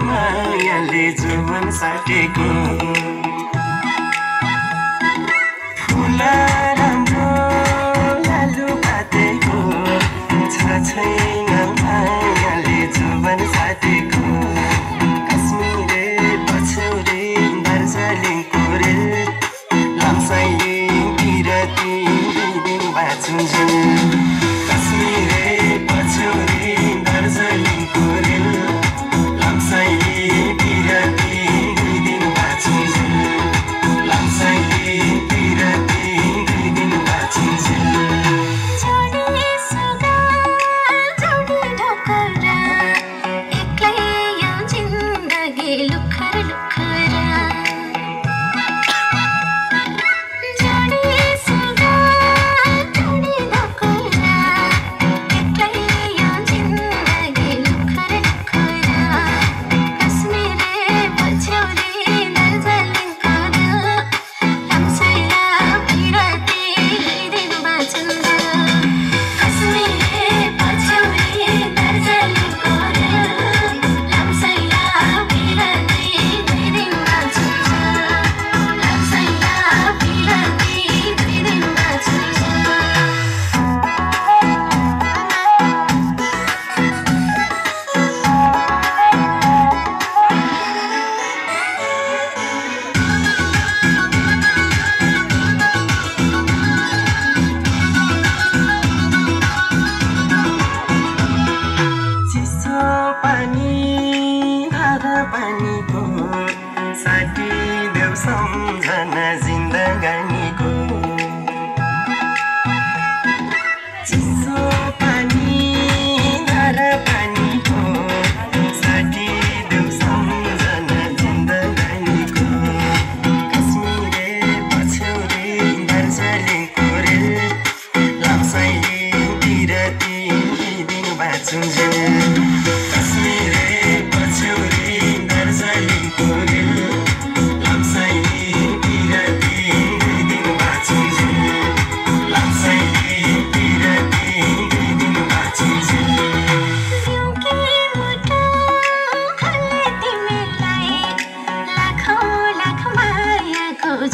मायाले जुवन साटेको फुल राम्रो लालु पातेको छ छैन मायाले जुवन साटेको कश्मीरे पछौरे दार्जिलिङको रेल लाम्साइले किराती दिन बाँचुन्जेल कश्मीरे पछौरे दार्जिलिङको रेल लाम्साइले किराती दिन बाँचुन्जेल लाम्साइले किराती दिन बाँचुन्जेल पानीको साथी देव सम्झना जिन्दगानीको चिसो पानी धारा पानीको साथी देव सम्झना जिन्दगानीको कश्मीरे पछौरे दार्जिलिङको रेल लाम्साइले किराती दिन बाँचुन्जेल कश्मीरे पछौरे दार्जिलिङको रेल लाम्साइले किराती दिन बाँचुन्जेल लाम्साइले किराती दिन बाँचुन्जेल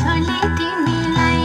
झोली तिमीलाई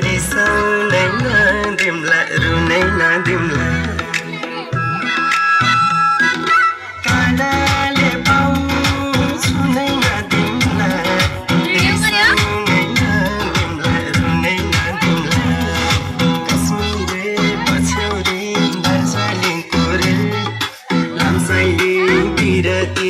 रिसाउनै नदिम्ला रुनै नदिम्ला काँडाले पाउ छुनै नदिम्ला रिसाउनै नदिम्ला रुनै नदिम्ला कश्मीरे पछौरे दार्जिलिङको रेल लाम्साइले किराती